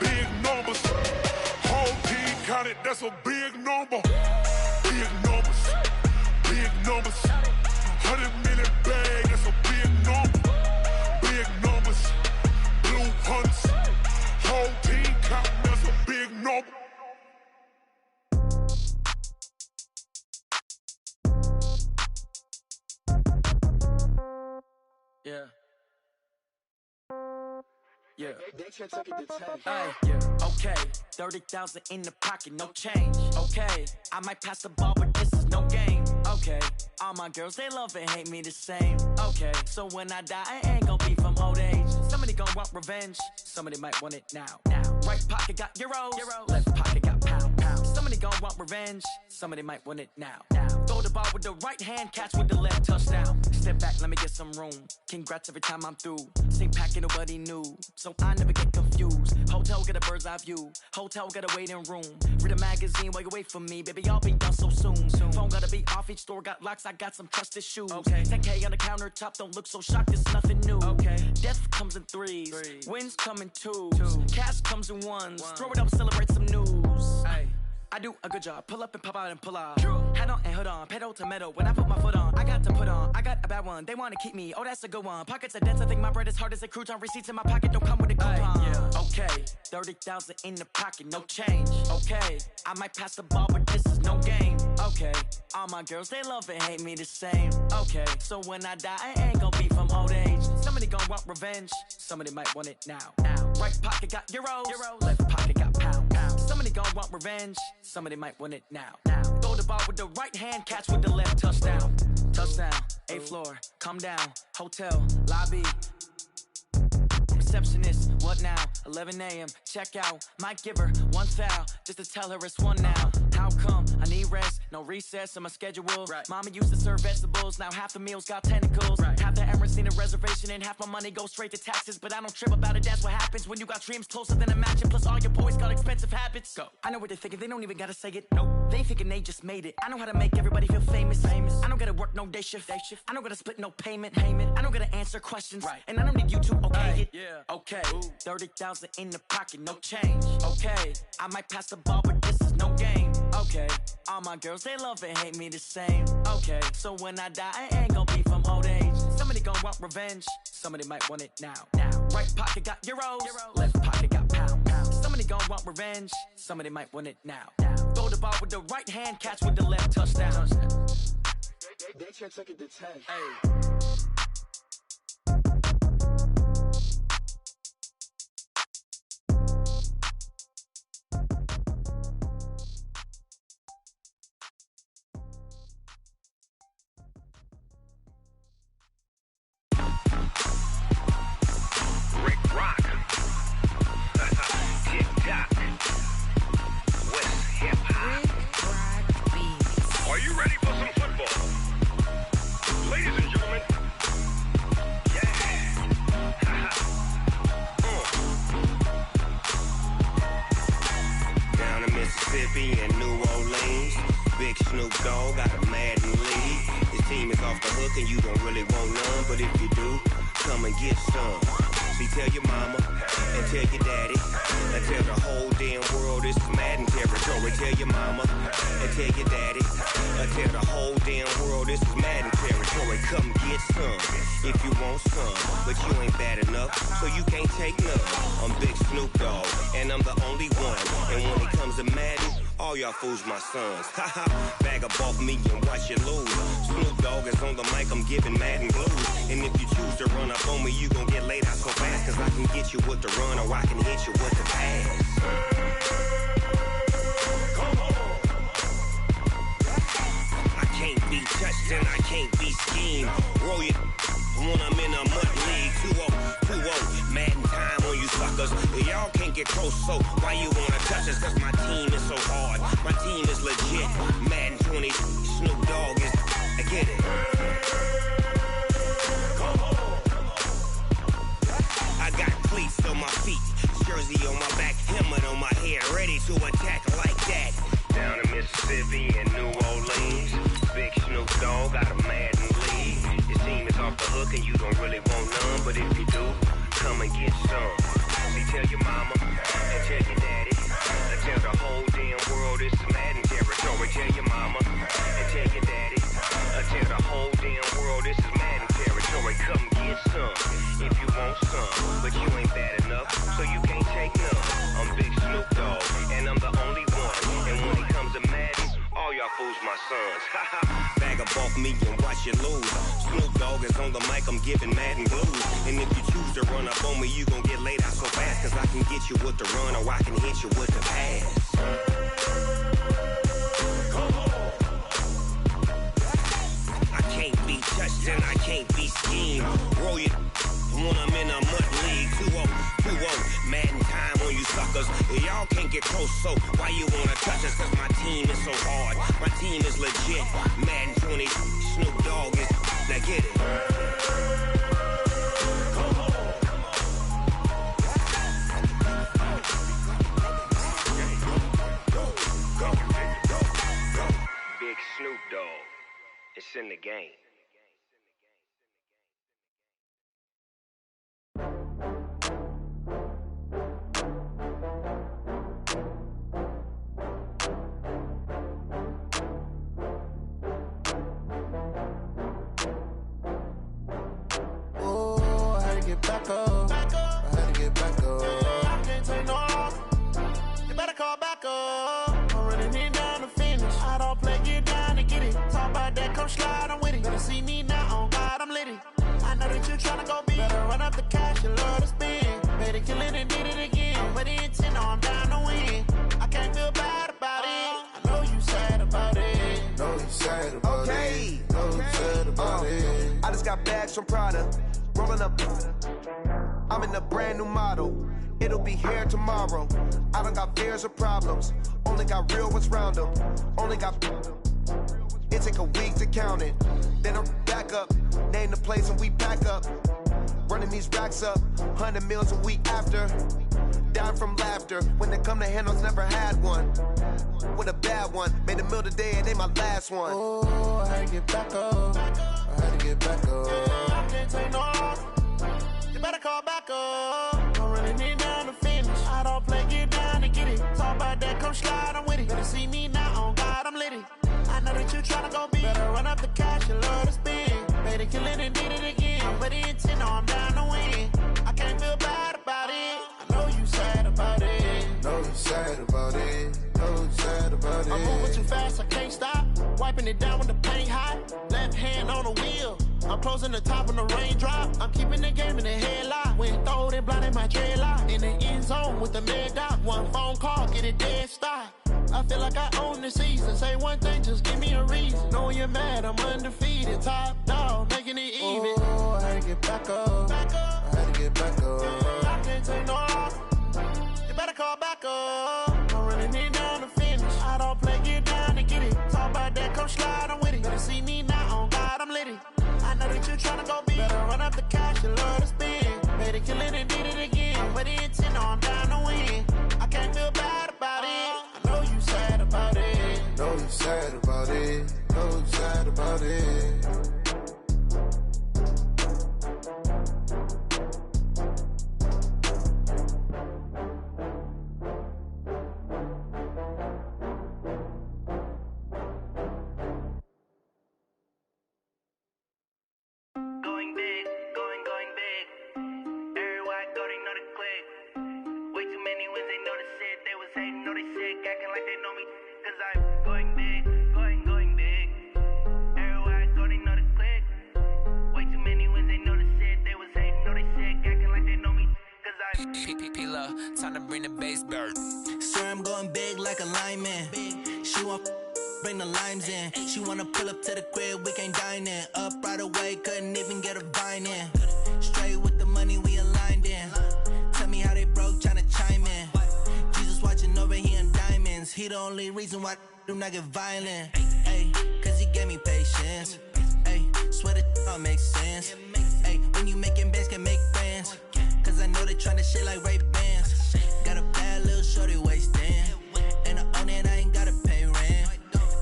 big numbers. Whole team counted, that's a big number. Big numbers, big numbers. 100 million bag, that's a big number. Big numbers, blue hunts. Whole team counting, that's a big number. Yeah. Yeah. Hey, yeah. Okay. 30,000 in the pocket, no change. Okay. I might pass the ball, but this is no game. Okay. All my girls, they love and hate me the same. Okay. So when I die, I ain't gon' be from old age. Somebody gon' want revenge. Somebody might want it now. Right pocket got euros. Left pocket got pound. Somebody gon' want revenge. Somebody might want it now. Throw the ball with the right hand, catch with the left, touchdown. Step back, let me get some room. Congrats every time I'm through. Same packet, nobody knew, so I never get confused. Hotel got a bird's eye view. Hotel got a waiting room. Read a magazine while you wait for me, baby. I'll be done so soon. Phone gotta be off, each store got locks. I got some trusted shoes. Okay. 10K on the countertop, don't look so shocked. It's nothing new. Okay. Death comes in threes. Wins come in twos. Cash comes in ones. Throw it up, celebrate some news. Ay. I do a good job, pull up and pop out and pull out. Head on and hood on, pedal to metal. When I put my foot on, I got to put on. I got a bad one, they wanna keep me. Oh, that's a good one. Pockets are dense, I think my bread is hard as a crouton. Receipts in my pocket don't come with a coupon. Yeah. Okay, 30,000 in the pocket, no change. Okay, I might pass the ball, but this is no game. Okay, all my girls, they love and hate me the same. Okay, so when I die, I ain't gon' be from old age. Somebody gon' want revenge. Somebody might want it now. Right pocket got euros. Left pocket got pound. Somebody gon' want revenge. Somebody might want it now. Throw the ball with the right hand, catch with the left, touchdown. Touchdown, 8th floor, come down, hotel, lobby. Receptionist, what now? 11 a.m., check out. Might give her one foul, just to tell her it's one now. How come? I need rest, no recess in my schedule. Mama used to serve vegetables, now half the meals got tentacles. Half the Emirates need a reservation and half my money goes straight to taxes. But I don't trip about it, that's what happens when you got dreams closer than a mansion. Plus all your boys got expensive habits. Go. I know what they're thinking, they don't even gotta say it. Nope. They ain't thinking they just made it. I know how to make everybody feel famous. I don't gotta work no day shift. I don't gotta split no payment. I don't gotta answer questions. And I don't need you to okay it. Yeah. Okay. 30,000 in the pocket, no change. Okay. I might pass the ball, but this is no game. Okay. All my girls, they love and hate me the same. Okay. So when I die, I ain't gon' be from old age. Somebody gon' want revenge. Somebody might want it now. Right pocket got euros. Left pocket got pound. Somebody gon' want revenge. Somebody might want it now. Throw the ball with the right hand, catch with the left, touchdown. They took it to 10. Hey. Are you ready for some football? Ladies and gentlemen, Down in Mississippi and New Orleans, Big Snoop Dogg got a Madden league. His team is off the hook and you don't really want none, but if you do, come and get some. See, tell your mama and tell your daddy and tell the whole damn world this is Madden territory. Tell your mama and tell your daddy and tell the whole damn world this is Madden territory. Come get some if you want some, but you ain't bad enough, so you can't take none. I'm Big Snoop Dogg and I'm the only one. And when it comes to Madden, all y'all fools my sons. Haha, bag up off me and watch you lose. Snoop Dogg is on the mic, I'm giving Madden blues. And if you choose to run up on me, you gon' get laid out so fast. Cause I can get you with the run or I can hit you with the pass. come on. I can't be touched and I can't be schemed. Roll it when I'm in a mud league. 2-0, 2-0, Madden time on you suckers. Y'all can't get close, so why you wanna touch us? Cause my team is so hard, my team is legit. Madden 20, Snoop Dogg is, I get it. Come on. I got cleats on my feet, jersey on my back, helmet on my head, ready to attack like that. Down in Mississippi and New Orleans, Big Snoop Dogg got a Madden league. His team is off the hook and you don't really want none, but if you do, come and get some. See, tell your mama and tell sons. Bag up off me and watch you lose. Snoop Dogg is on the mic, I'm giving Madden blues. And if you choose to run up on me, you gon' get laid out so fast. Cause I can get you with the run or I can hit you with the pass. I can't be touched and I can't be schemed. Roll you when I'm in a mud league. 2-0, 2-0, Madden time on you suckers. Y'all can't get close, so why you wanna touch us? Cause my team is so hard, my team is legit. Madden 20, Snoop Dogg is, now get it. Big Snoop Dogg, it's in the game. Back up. I had to get back up. I can't take no loss. You better call back up. I'm running it down to finish. I don't play, get down to get it. Talk about that, come slide, I'm with it. Better see me now, on God, I'm litty. I know that you tryna go big. Better run up the cash, you love to spend. Made it, kill it, and did it again. But the intent, I'm down to win. I can't feel bad about it. I know you sad about it. Know you sad about it. Know you sad about it. I just got bags from Prada. Rolling up, I'm in a brand new model. It'll be here tomorrow. I don't got fears or problems. Only got real ones round them. Only got. It take a week to count it. Then I'm back up. Name the place and we pack up. Running these racks up. 100 meals a week after. Dying from laughter. When it come to handles, never had one. With a bad one. Made a meal today and they my last one. Oh, I had to get back up. I had to get back up. I can't take no loss. You better call back up. I'm running it down to finish. I don't play, get down to get it. Talk about that, come slide, I'm with it. Better see me now, on God, I'm litty. I know that you tryna go big. Better run up the cash, you love to spend. Made it, kill it, and did it again. But the intent, no, I'm down to win. I can't feel bad about it. I know you sad about it. Know you sad about it. Know you sad about it. I'm moving too fast, I can't stop. Wiping it down with the paint hot. Left hand on the wheel. I'm closing the top on the raindrop. I'm keeping the game in the headlock. When throwed and blinded my dreadlock. In the end zone with the mad dot. One phone call, get it dead stop. I feel like I own the season. Say one thing, just give me a reason. Knowing you're mad, I'm undefeated. Top dog, making it even. Oh, I had to get back up. I had to get back up. I can't take no loss. You better call back up. I'm running it down to finish. I don't play, get down to get it. Talk about that, come slide, I'm with it. Better see me now, on God, I'm litty. I know that you tryna go big. Better run up the cash, you love to spend. Made it, kill it, and did it again. But the intent, no, I'm down to win. I can't feel bad about it. I know you sad about it. Know you sad about it. Know you sad about it. Going big, going big. Everywhere I go, they know the click. Way too many wins, they know the shit. They was hating, know they sick, acting like they know me. Cause I'm going big, going big. Everywhere I go, they know the click. Way too many wins, they know the shit. They was hating, know they sick, acting like they know me. Cause I'm P-P-P-Love, time to bring the bass bird. Swear I'm going big like a lineman. She want bring the limes in. She wanna pull up to the crib, we can't dine in. Up right away, couldn't even get a vine in. Straight with the money, we aligned in. Tell me how they broke, tryna chime in. Jesus watching over here in diamonds. He the only reason why I do not get violent. Ay, cause he gave me patience. Ay, swear that all makes sense. Ay, when you making bands, can make friends. Cause I know they tryna shit like Ray-Bans. Got a bad little shorty wasting. And I own it, I ain't gotta pay rent.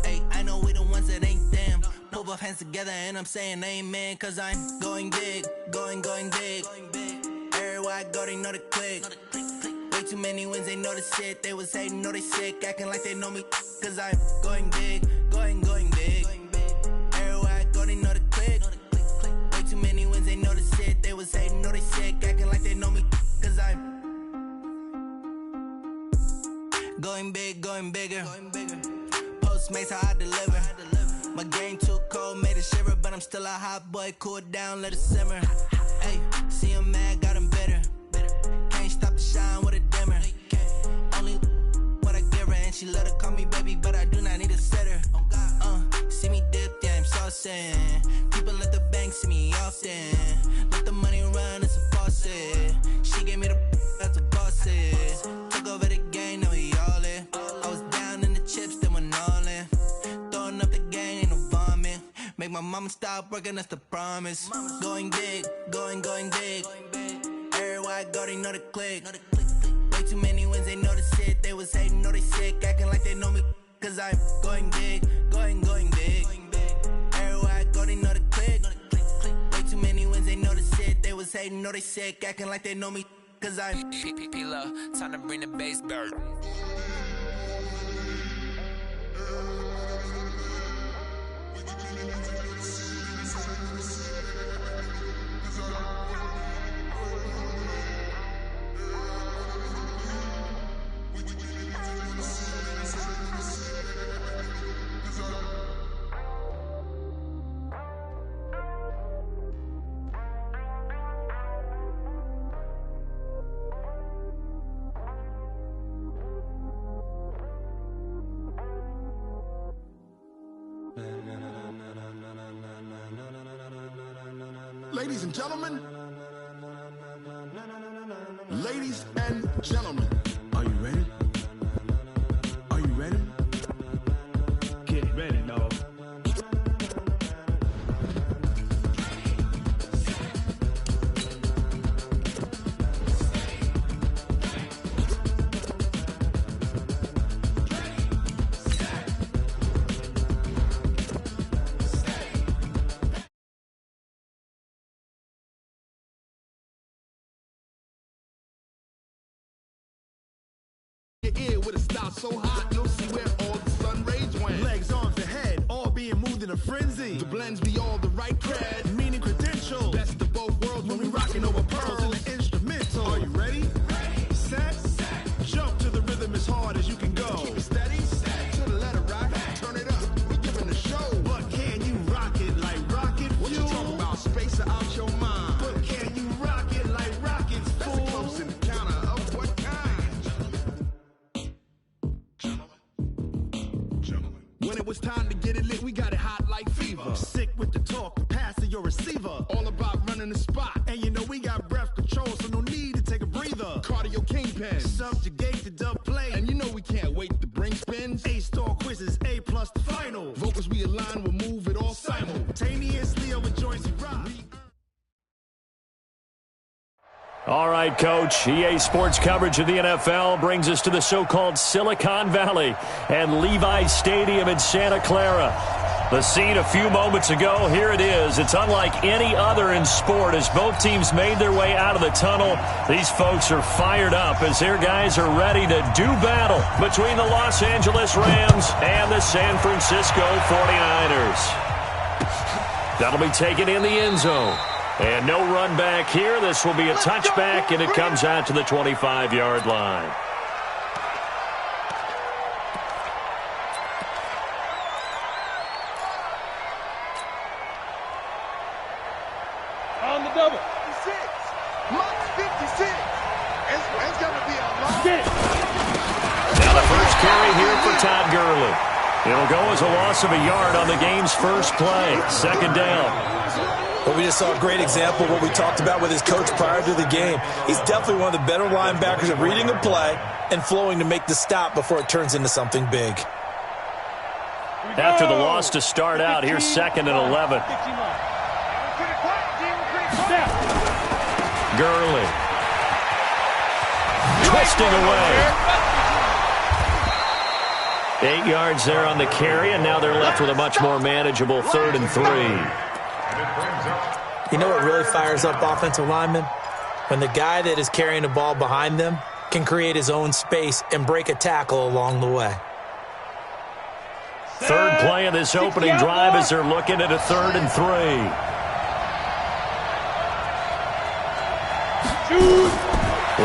Ay, I know we the ones that ain't them. Pull both hands together and I'm saying amen. Cause I'm going big, going big. Everywhere I go, they know the click. Way too many wins, they know the shit. They was hating, know they sick, acting like they know me. Cause I'm going big, going big. Everywhere I go, they know the click. Way too many wins, they know the shit. They was hating, know they sick, acting like they know me. Cause I'm going big, going bigger. Postmates how I deliver. My game too cold, made it shiver, but I'm still a hot boy. Cool down, let it simmer. Hey, see him mad, got him bitter. Can't stop the shine with a dimmer. Only what I give her, and she let her call me baby, but I do not need a sitter. See me dip, yeah, I'm saucing. People at the bank see me often. Let the money run, it's a faucet. She gave me the that's a faucet. Took over the game, now we all in. I was down in the chips, then went all in. Throwing up the game, ain't no vomit. Make my mama stop working, that's the promise. Going big, going big. Everywhere I go, they know the click. Way too many wins, they know the shit. They was hating, know they sick, acting like they know me. Cause I'm going big, going big. Everywhere I go, they know the click. Way too many wins, they know the shit. They was hating, know they sick, acting like they know me. Cause I'm P-P-P-Lo, time to bring the bass bird. Ladies and gentlemen, ladies and gentlemen, are you ready? Are you ready? Get ready, dog. With a style so hot, you'll see where all the sun rays went. Legs, arms, the head, all being moved in a frenzy. The blends be all the right cred, meaning credentials. Best of both worlds when we rocking over pearls in the instrumental. Are you ready? Set, jump to the rhythm as hard as you can go. Keep it steady, to the letter right. Turn it up, we giving the show. But can you rock it like rocket fuel? What you talking about? Space out your mind. But can you rock it like rockets, fool? That's a close encounter of what kind? When it was time to get it lit, we got it hot like fever. I'm sick with the talk, pass to your receiver. All about running the spot. And you know we got breath control, so no need to take a breather. Cardio kingpin, subjugate the dub play. And you know we can't wait to bring spins. A-star quizzes, A+ the final. Vocals we align, we'll move it all simultaneously over joints we rock. All right, Coach. EA Sports coverage of the NFL brings us to the so-called Silicon Valley and Levi's Stadium in Santa Clara. The scene a few moments ago, here it is. It's unlike any other in sport as both teams made their way out of the tunnel. These folks are fired up as their guys are ready to do battle between the Los Angeles Rams and the San Francisco 49ers. That'll be taken in the end zone. And no run back here. This will be a touchback, and it comes out to the 25-yard line. On the double. 56. Mark 56. It's going to be a long. Now the first carry here for Todd Gurley. It'll go as a loss of a yard on the game's first play. Second down. Well, we just saw a great example of what we talked about with his coach prior to the game. He's definitely one of the better linebackers at reading a play and flowing to make the stop before it turns into something big. After the loss to start out, here's 2nd and 11. Gurley. Twisting away. 8 yards there on the carry, and now they're left with a much more manageable 3rd and 3. You know what really fires up offensive linemen? When the guy that is carrying the ball behind them can create his own space and break a tackle along the way. Third play of this opening drive as they're looking at a 3rd and 3.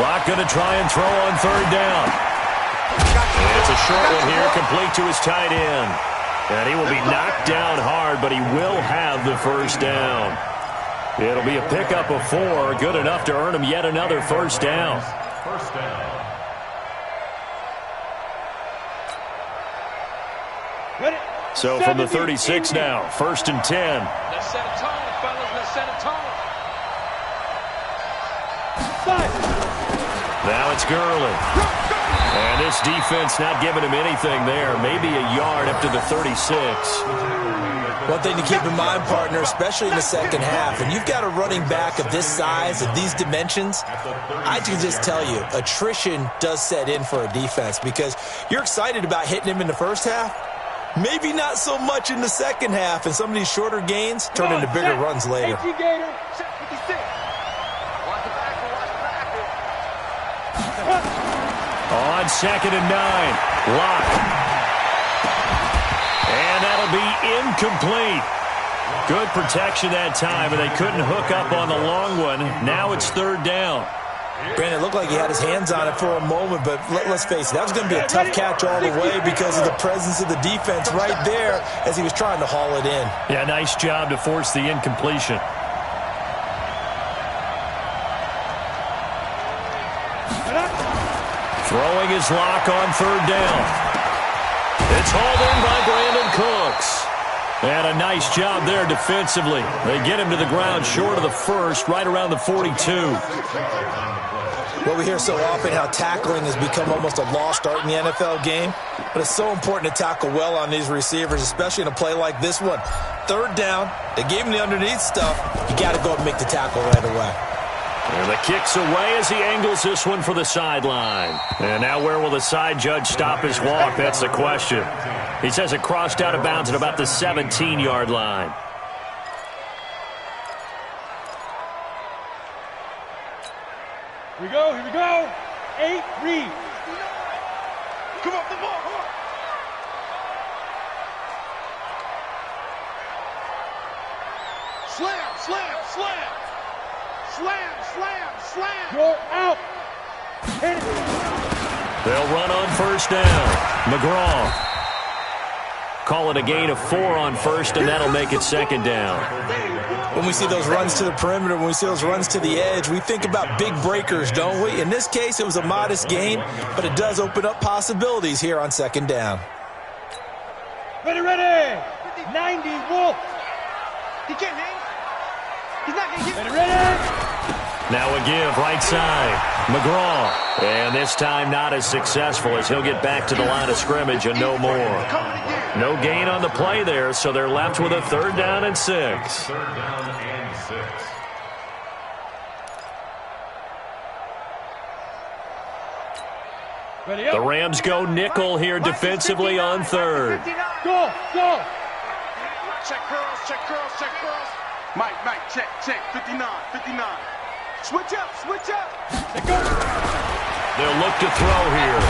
Locke going to try and throw on 3rd down. And it's a short one here, complete to his tight end. And he will be knocked down hard, but he will have the first down. It'll be a pickup of 4, good enough to earn him yet another first down. First down. So from the 36 now, 1st and 10. Let's set a tone, fellas. Let's set a tone. Now it's Gurley. And this defense not giving him anything there. Maybe a yard up to the 36. One thing to keep in mind, partner, especially in the second half, when you've got a running back of this size, of these dimensions, I can just tell you, attrition does set in for a defense because you're excited about hitting him in the first half. Maybe not so much in the second half, and some of these shorter gains turn into bigger runs later. On 2nd and 9, Locke. And that'll be incomplete. Good protection that time, and they couldn't hook up on the long one. Now it's 3rd down. Brandon, it looked like he had his hands on it for a moment, but let's face it, that was going to be a tough catch all the way because of the presence of the defense right there as he was trying to haul it in. Yeah, nice job to force the incompletion. Throwing his lock on 3rd down. It's hauled in by Brandon Cooks. And a nice job there defensively. They get him to the ground short of the first, right around the 42. Well, we hear so often how tackling has become almost a lost art in the NFL game. But it's so important to tackle well on these receivers, especially in a play like this one. 3rd down, they gave him the underneath stuff. You got to go and make the tackle right away. And the kick's away as he angles this one for the sideline. And now where will the side judge stop his walk? That's the question. He says it crossed out of bounds at about the 17-yard line. Here we go. 8, read. Come on, the ball. Slam. You're out. Hit it. They'll run on 1st down. McGraw. Call it a gain of 4 on 1st, and that'll make it 2nd down. When we see those runs to the perimeter, when we see those runs to the edge, we think about big breakers, don't we? In this case, it was a modest gain, but it does open up possibilities here on 2nd down. Ready. 90, Wolf. He can't hang. He's not going to get ready. Now a give, right side. McGraw. And this time not as successful as he'll get back to the line of scrimmage and no more. No gain on the play there, so they're left with a 3rd down and 6. 3rd down and 6. The Rams go nickel here defensively on 3rd. Go. Check curls. Mike, check. 59. Switch up. They'll look to throw here.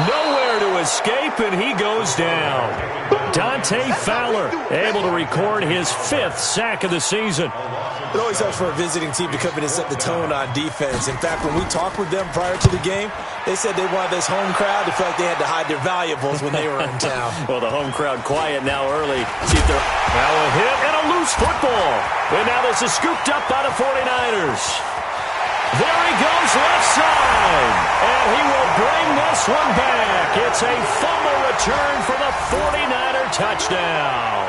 Nowhere to escape, and he goes down. Dante Fowler able to record his 5th sack of the season. It always helps for a visiting team to come in and set the tone on defense. In fact, when we talked with them prior to the game, they said they wanted this home crowd to feel like they had to hide their valuables when they were in town. Well, the home crowd quiet now early. See if they're... Now a hit and a loose football. And now this is scooped up by the 49ers. There he goes left side. And he will bring this one back. It's a fumble return for the 49er touchdown.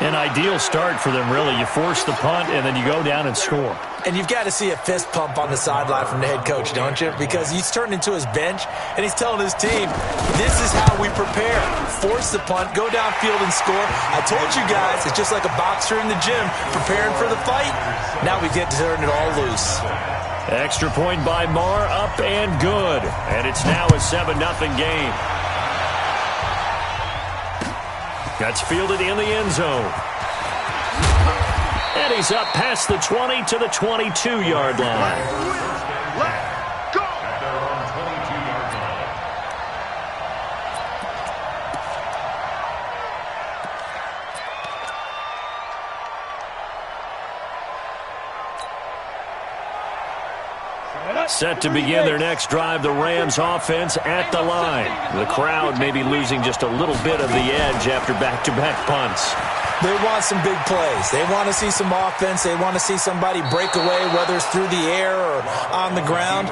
An ideal start for them, really. You force the punt, and then you go down and score. And you've got to see a fist pump on the sideline from the head coach, don't you? Because he's turned into his bench, and he's telling his team, this is how we prepare. Force the punt, go downfield and score. I told you guys, it's just like a boxer in the gym, preparing for the fight. Now we get to turn it all loose. Extra point by Marr, up and good. And it's now a 7-0 game. That's fielded in the end zone. And he's up past the 20 to the 22-yard line. Let's go. Set to begin their next drive, the Rams offense at the line. The crowd may be losing just a little bit of the edge after back-to-back punts. They want some big plays. They want to see some offense. They want to see somebody break away, whether it's through the air or on the ground.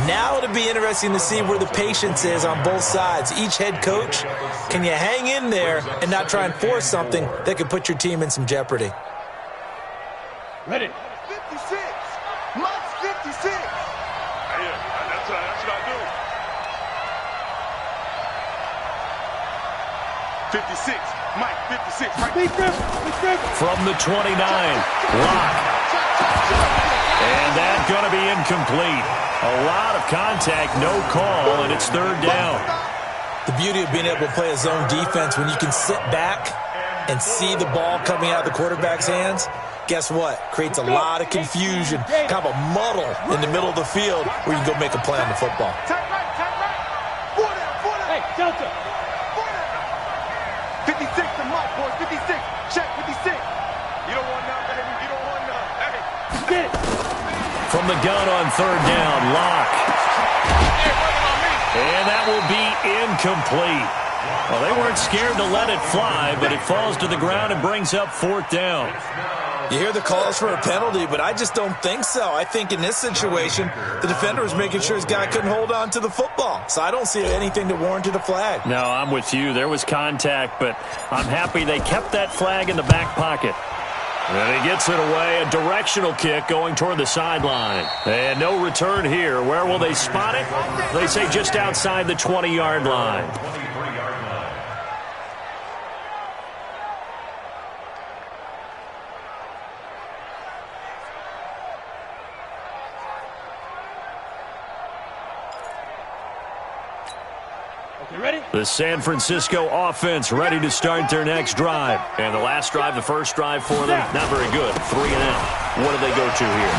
Now it'll be interesting to see where the patience is on both sides. Each head coach, can you hang in there and not try and force something that could put your team in some jeopardy? Ready. 56. Mike's 56. Yeah, that's what I do. 56. Mike, 56. Right. Be careful. From the 29, Locke. And that's going to be incomplete. A lot of contact, no call, and it's third down. The beauty of being able to play a zone defense when you can sit back and see the ball coming out of the quarterback's hands, guess what? Creates a lot of confusion, kind of a muddle in the middle of the field where you can go make a play on the football. Tight right. 4 down. Hey, Delta. 56 to Mike, boys. 56. Check, 56. You don't want none, baby. You don't want none. Hey. Get it. From the gun on third down, Locke. And that will be incomplete. Well, they weren't scared to let it fly, but it falls to the ground and brings up fourth down. You hear the calls for a penalty, but I just don't think so. I think in this situation, the defender was making sure his guy couldn't hold on to the football. So I don't see anything that warranted a flag. No, I'm with you. There was contact, but I'm happy they kept that flag in the back pocket. And he gets it away, a directional kick going toward the sideline. And no return here. Where will they spot it? They say just outside the 20-yard line. The San Francisco offense ready to start their next drive. And the last drive, the first drive for them, not very good. 3 and out. What do they go to here?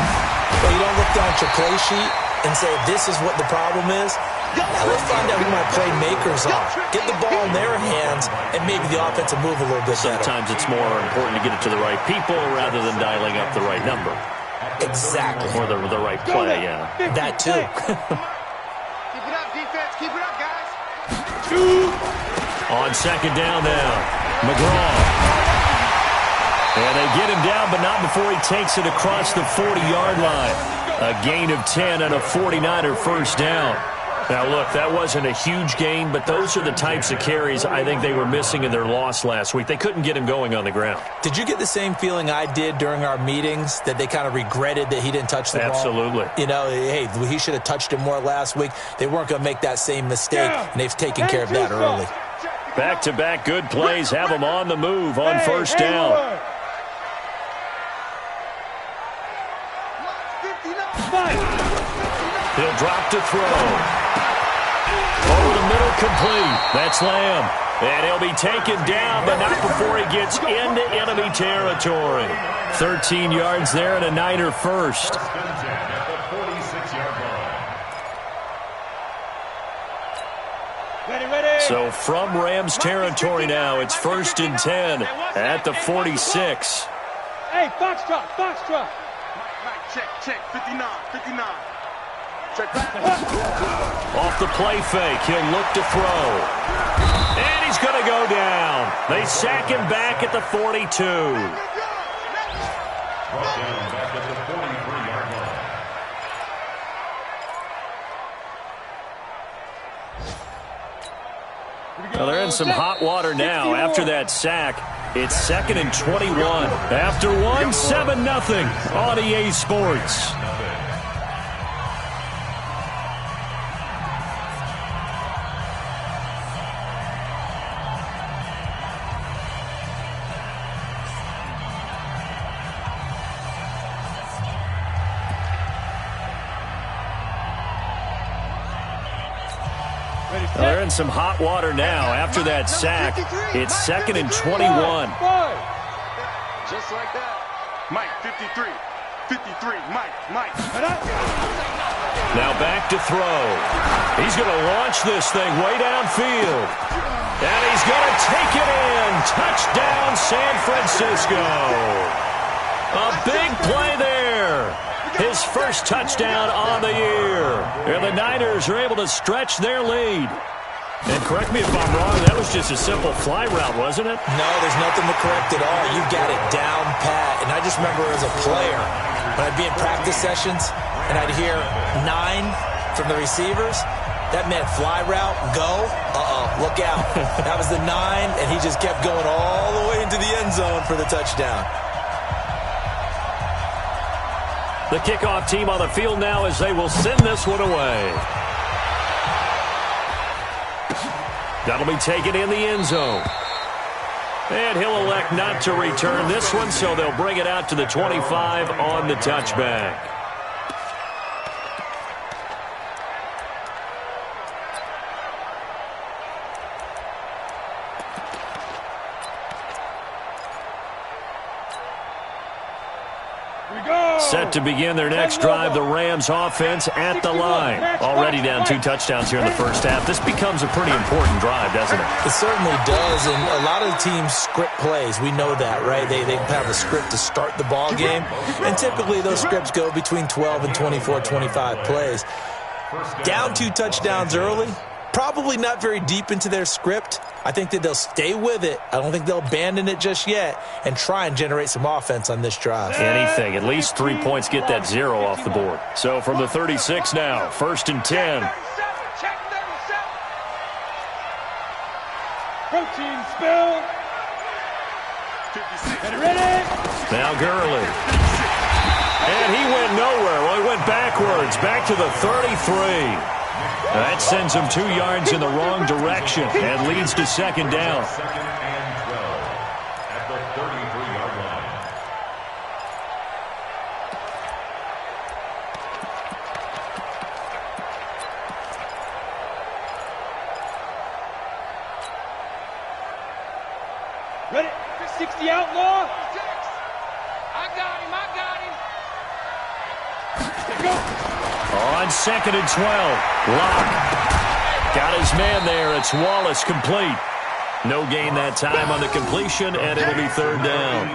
Well, you don't look down at your play sheet and say, this is what the problem is. Now let's find out who my playmakers are. Get the ball in their hands, and maybe the offense will move a little bit better. Sometimes it's more important to get it to the right people rather than dialing up the right number. Exactly. Or the right play, yeah. That too. Keep it up, defense. Keep it up, guys. On second down now, McGraw. And they get him down, but not before he takes it across the 40-yard line. A gain of 10 and a 49er first down. Now, look, that wasn't a huge gain, but those are the types of carries I think they were missing in their loss last week. They couldn't get him going on the ground. Did you get the same feeling I did during our meetings, that they kind of regretted that he didn't touch the ball? Absolutely. You know, hey, he should have touched it more last week. They weren't going to make that same mistake, and they've taken care of that early. Back-to-back good plays have them on the move on first down. He'll drop to throw. Over the middle, complete. That's Lamb. And he'll be taken down, but not before he gets into enemy territory. 13 yards there and a Niner first. So from Rams territory now, it's 1st and 10 at the 46. Hey, Foxtrot. Check. 59. Off the play fake, he'll look to throw. And he's going to go down. They sack him back at the 42. Well, they're in some hot water now after that sack. It's 2nd and 21. After one, 7-0 on EA Sports. They're in some hot water now after that sack. It's 2nd and 21. Just like that. Mike, 53. Mike. Now back to throw. He's going to launch this thing way downfield. And he's going to take it in. Touchdown, San Francisco. A big play there. Taylor, his first touchdown on the year. And the Niners are able to stretch their lead. And correct me if I'm wrong, that was just a simple fly route, wasn't it? No, there's nothing to correct at all. You got it down pat. And I just remember as a player, when I'd be in practice sessions and I'd hear 9 from the receivers, that meant fly route, go, look out. That was the 9, and he just kept going all the way into the end zone for the touchdown. The kickoff team on the field now as they will send this one away. That'll be taken in the end zone. And he'll elect not to return this one, so they'll bring it out to the 25 on the touchback. Set to begin their next drive, the Rams offense at the line. Already down 2 touchdowns here in the first half. This becomes a pretty important drive, doesn't it? It certainly does, and a lot of the teams script plays. We know that, right? They have a script to start the ball game, and typically those scripts go between 12 and 24, 25 plays. Down 2 touchdowns early, probably not very deep into their script. I think that they'll stay with it. I don't think they'll abandon it just yet and try and generate some offense on this drive. Anything. At least 3 points get that 0 off the board. So from the 36 now, 1st and 10. Protein spill. Get ready. Now Gurley. And he went nowhere. Well, he went backwards. Back to the 33. That sends him 2 yards in the wrong direction and leads to 2nd down. At the 33-yard line. Ready? 60 outlaw. I got him. On 2nd and 12, Locke got his man there. It's Wallace complete. No gain that time on the completion, and it'll be 3rd down.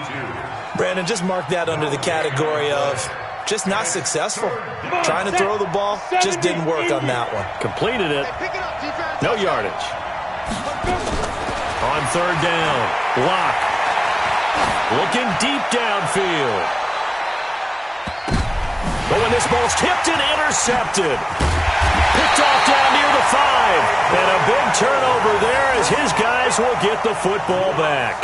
Brandon, just mark that under the category of just not successful. Trying to throw the ball, just didn't work on that one. Completed it. No yardage. On 3rd down, Locke looking deep downfield. But when this ball's tipped and intercepted. Picked off down near the 5. And a big turnover there as his guys will get the football back.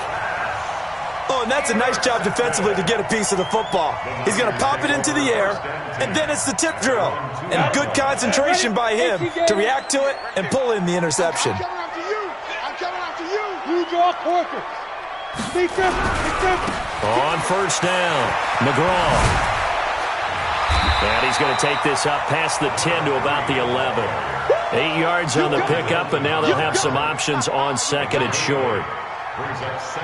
Oh, and that's a nice job defensively to get a piece of the football. He's going to pop it into the air, and then it's the tip drill. And good concentration by him to react to it and pull in the interception. I'm coming after you. You draw quarter. On 1st down, McGraw. And he's going to take this up past the 10 to about the 11. 8 yards on the pickup, and now they'll have some options on 2nd and short.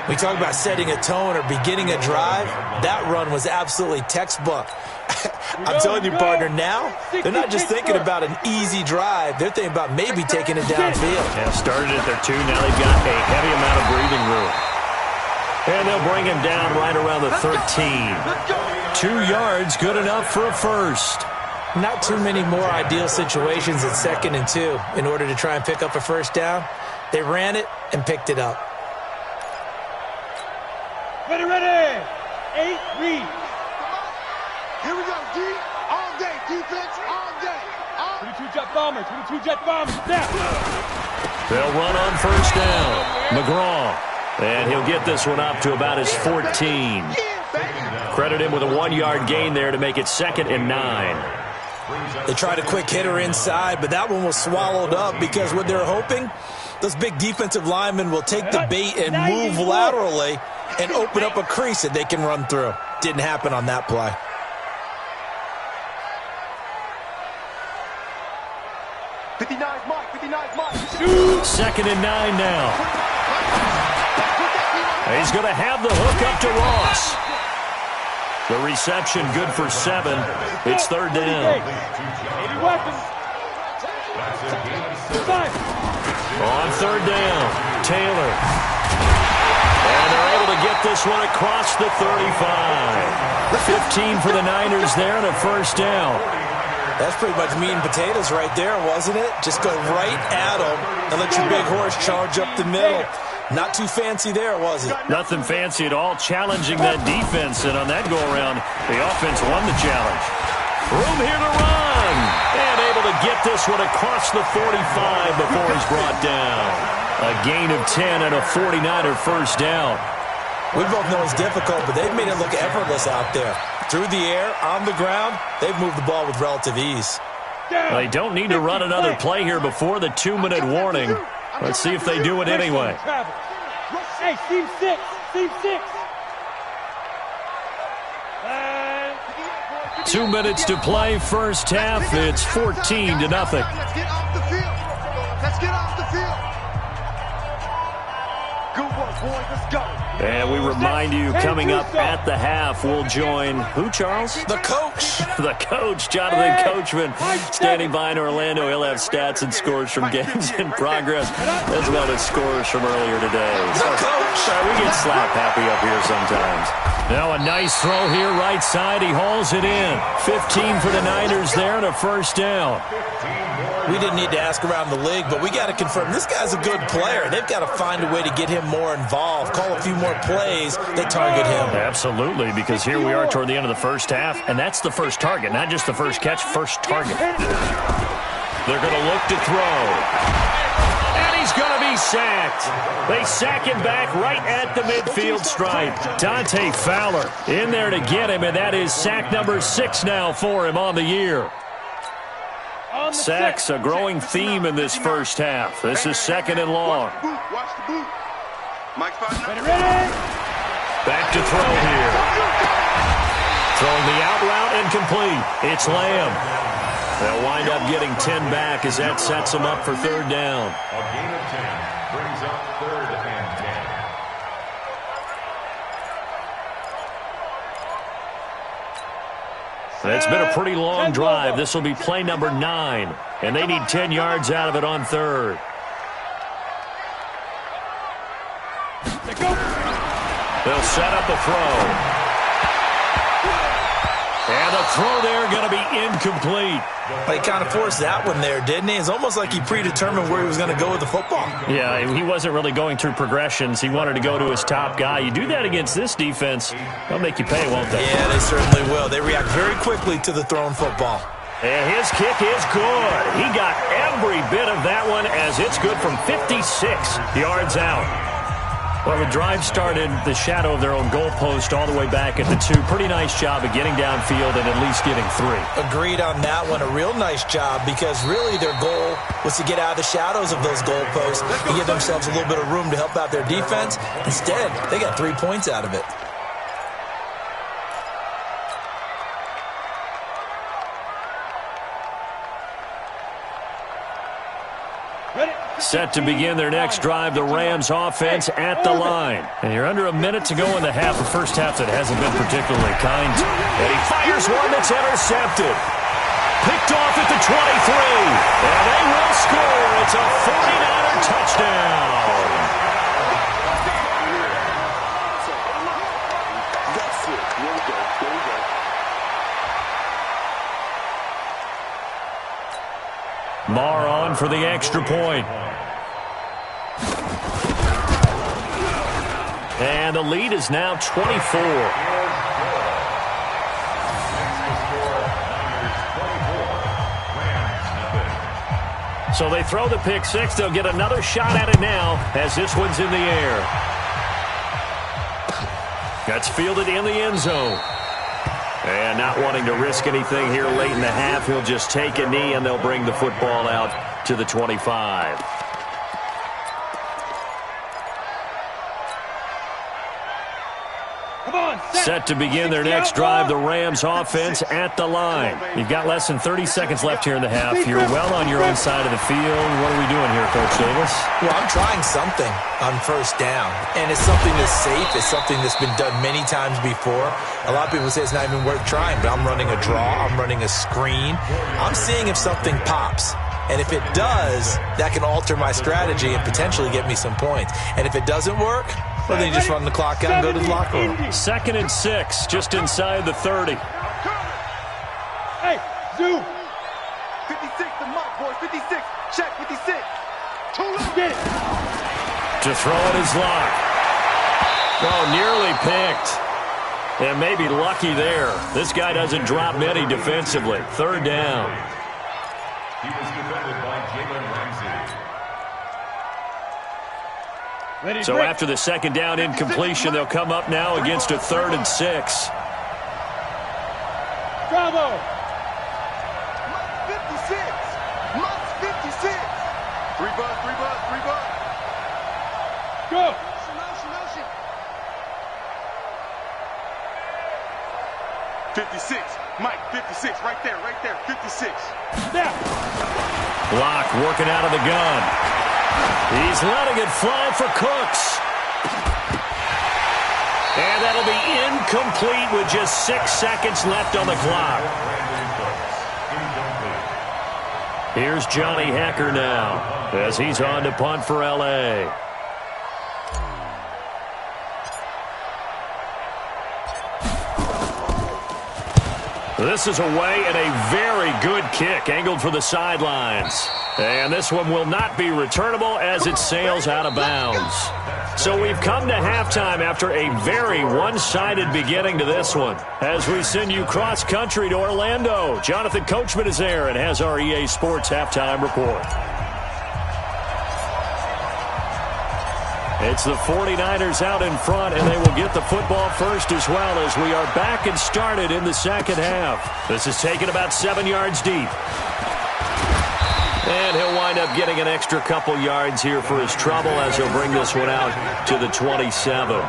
We talk about setting a tone or beginning a drive. That run was absolutely textbook. I'm telling you, partner, now they're not just thinking about an easy drive. They're thinking about maybe taking it downfield. Yeah, started at their 2. Now they've got a heavy amount of breathing room. And they'll bring him down right around the 13. 2 yards, good enough for a first. Not too many more ideal situations at 2nd and 2 in order to try and pick up a first down. They ran it and picked it up. Ready. 8 read. Here we go, D. All day. Defense all day. 22 jet bombers. Now. They'll run on 1st down. McGraw. And he'll get this one up to about his 14. Credit him with a 1-yard gain there to make it 2nd and 9. They tried a quick hitter inside, but that one was swallowed up because what they're hoping, those big defensive linemen will take the bait and move laterally and open up a crease that they can run through. Didn't happen on that play. Mike. 2nd and 9 now. He's going to have the hook up to Ross. The reception good for 7. It's 3rd down. On 3rd down, Taylor. And they're able to get this one across the 35. 15 for the Niners there and a first down. That's pretty much meat and potatoes right there, wasn't it? Just go right at them and let your big horse charge up the middle. Not too fancy there, was it? Nothing fancy at all, challenging that defense. And on that go-around, the offense won the challenge. Room here to run. And able to get this one across the 45 before he's brought down. A gain of 10 and a 49er first down. We both know it's difficult, but they've made it look effortless out there. Through the air, on the ground, they've moved the ball with relative ease. They don't need to run another play here before the 2-minute warning. Let's see if they do it anyway. Hey, team 6. Team 6. 2 minutes to play, first half. It's 14-0. Let's get off the field. Let's get off the field. Good work, boys. Let's go. And we remind you, coming up at the half, we'll join who, Charles? The coach. The coach, Jonathan Coachman, standing by in Orlando. He'll have stats and scores from games in progress, as well as scores from earlier today. The coach. We get slap happy up here sometimes. Now a nice throw here, right side. He hauls it in. 15 for the Niners there and a first down. We didn't need to ask around the league, but we got to confirm this guy's a good player. They've got to find a way to get him more involved, call a few more plays that target him. Absolutely, because here we are toward the end of the first half, and that's the first target, not just the first catch, first target. They're going to look to throw. And he's going to be sacked. They sack him back right at the midfield stripe. Dante Fowler in there to get him, and that is sack number 6 now for him on the year. Sacks, a growing theme in this first half. This is 2nd and long. Watch the boot. Mike, back to throw here. Throwing the out route incomplete. It's Lamb. They'll wind up getting 10 back as that sets them up for 3rd down. A gain of 10 brings up 3rd and 10. It's been a pretty long drive. This will be play number 9, and they need 10 yards out of it on 3rd. They'll set up the throw. And the throw there going to be incomplete. But he kind of forced that one there, didn't he? It's almost like he predetermined where he was going to go with the football. Yeah, he wasn't really going through progressions. He wanted to go to his top guy. You do that against this defense, they'll make you pay, won't they? Yeah, they certainly will. They react very quickly to the thrown football. And his kick is good. He got every bit of that one as it's good from 56 yards out. Well, the drive started the shadow of their own goalpost all the way back at the 2. Pretty nice job of getting downfield and at least getting 3. Agreed on that one. A real nice job because really their goal was to get out of the shadows of those goalposts and give themselves a little bit of room to help out their defense. Instead, they got 3 points out of it. Set to begin their next drive, the Rams offense at the line. And you're under a minute to go in the half, the first half that hasn't been particularly kind. And he fires one that's intercepted. Picked off at the 23. And they will score. It's a 49er touchdown. Marr on for the extra point. And the lead is now 24. So they throw the pick 6. They'll get another shot at it now as this one's in the air. That's fielded in the end zone. And not wanting to risk anything here late in the half, he'll just take a knee and they'll bring the football out to the 25. Set to begin their next drive, the Rams offense at the line. You've got less than 30 seconds left here in the half. You're well on your own side of the field. What are we doing here, Coach Davis? Well, I'm trying something on first down, and it's something that's safe. It's something that's been done many times before. A lot of people say it's not even worth trying, but I'm running a draw. I'm running a screen. I'm seeing if something pops. And if it does, that can alter my strategy and potentially get me some points. And if it doesn't work, Or they just run the clock out and go to the locker room. 2nd and 6, just inside the 30. Hey, zoom. 56 to Mike, boys. 56. Check 56. Get it. To throw it is Locke. Oh, nearly picked. And maybe lucky there. This guy doesn't drop many defensively. 3rd down. He was defended by Jalen Ramsey. So after the 2nd down incompletion, they'll come up now against a 3rd and 6. Bravo. Mike 56. Mike 56. 3 bucks, 3 bucks, 3 bucks. Go. 56. Mike, 56. Right there, 56. Now. Locke working out of the gun. He's letting it fly for Cooks. And that'll be incomplete with just 6 seconds left on the clock. Here's Johnny Hecker now as he's on to punt for L.A. This is away and a very good kick angled for the sidelines. And this one will not be returnable as it sails out of bounds. So we've come to halftime after a very one-sided beginning to this one. As we send you cross-country to Orlando, Jonathan Coachman is there and has our EA Sports halftime report. It's the 49ers out in front, and they will get the football first as well as we are back and started in the 2nd half. This is taken about 7 yards deep. And he'll wind up getting an extra couple yards here for his trouble as he'll bring this one out to the 27.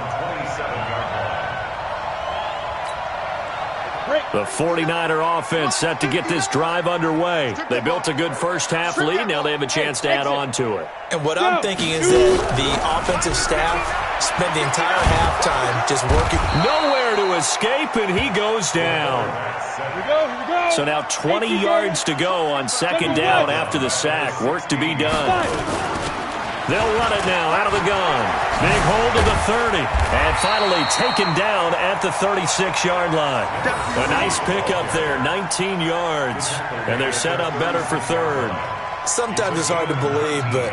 The 49er offense set to get this drive underway. They built a good first half lead. Now they have a chance to add on to it. And what I'm thinking is that the offensive staff spent the entire halftime just working. Nowhere to escape, and he goes down. Here we go. So now 20 yards to go on 2nd down after the sack. Work to be done. They'll run it now out of the gun. Big hold to the 30. And finally taken down at the 36-yard line. A nice pickup there, 19 yards. And they're set up better for 3rd. Sometimes it's hard to believe, but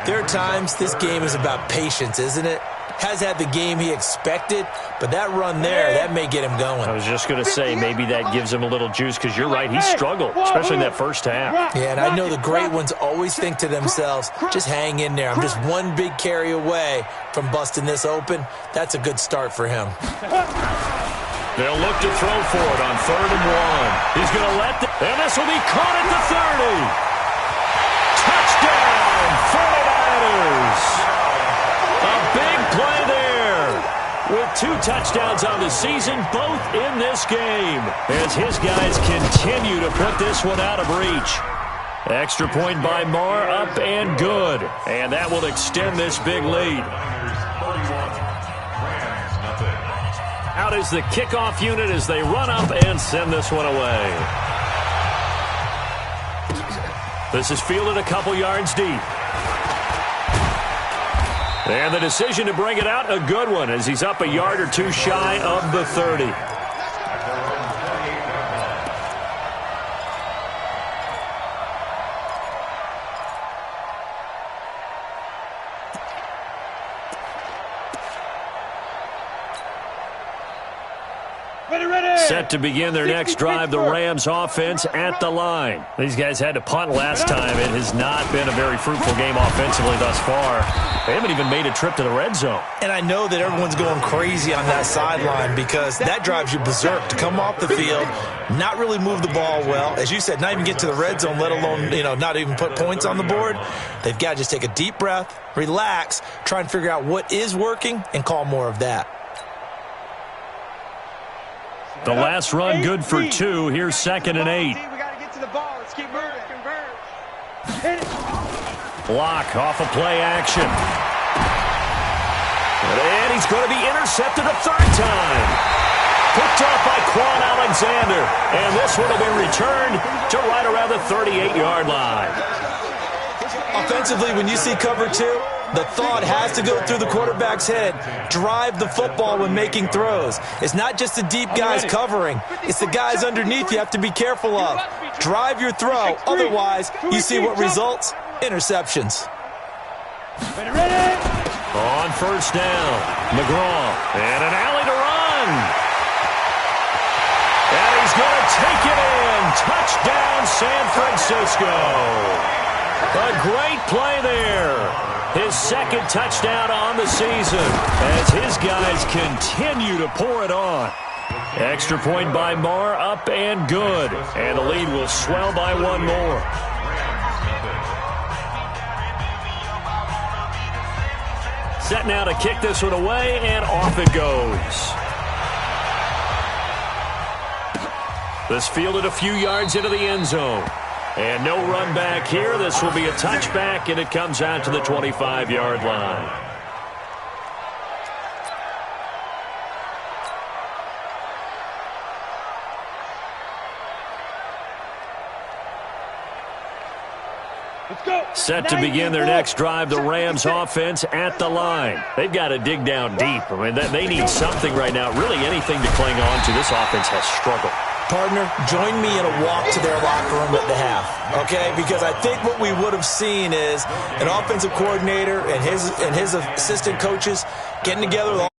there are times this game is about patience, isn't it? Has had the game he expected, but that run there, that may get him going. I was just going to say, maybe that gives him a little juice, because you're right, he struggled, especially in that first half. Yeah, and I know the great ones always think to themselves, just hang in there. I'm just one big carry away from busting this open. That's a good start for him. They'll look to throw for it on 3rd and 1. He's going to let and this will be caught at the 30. Touchdown, 49ers! A big play there with 2 touchdowns on the season, both in this game, as his guys continue to put this one out of reach. Extra point by Marr, up and good. And that will extend this big lead. Out is the kickoff unit as they run up and send this one away. This is fielded a couple yards deep. And the decision to bring it out, a good one, as he's up a yard or 2 shy of the 30. Set to begin their next drive, the Rams offense at the line. These guys had to punt last time. It has not been a very fruitful game offensively thus far. They haven't even made a trip to the red zone. And I know that everyone's going crazy on that sideline because that drives you berserk to come off the field, not really move the ball well. As you said, not even get to the red zone, let alone, not even put points on the board. They've got to just take a deep breath, relax, try and figure out what is working, and call more of that. The last run good for 2. Here's 2nd and 8. We got to get to the ball. Let's keep moving. Converge. Block off a play action. And he's going to be intercepted a 3rd time. Picked off by Quan Alexander. And this one will be returned to right around the 38-yard line. Offensively, when you see cover 2, The thought has to go through the quarterback's head. Drive the football when making throws. It's not just the deep guys covering. It's the guys underneath you have to be careful of. Drive your throw. Otherwise, you see what results? Interceptions. On first down, McGraw, and an alley to run. And he's going to take it in. Touchdown, San Francisco. A great play there. His second touchdown on the season as his guys continue to pour it on. Extra point by Marr, up and good. And the lead will swell by one more. Set now to kick this one away, and off it goes. This fielded a few yards into the end zone. And no run back here. This will be a touchback, and it comes out to the 25-yard line. Set to begin their next drive, the Rams offense at the line. They've got to dig down deep. I mean, they need something right now, really anything to cling on to. This offense has struggled. Partner, join me in a walk to their locker room at the half, okay? Because I think what we would have seen is an offensive coordinator and his assistant coaches getting together with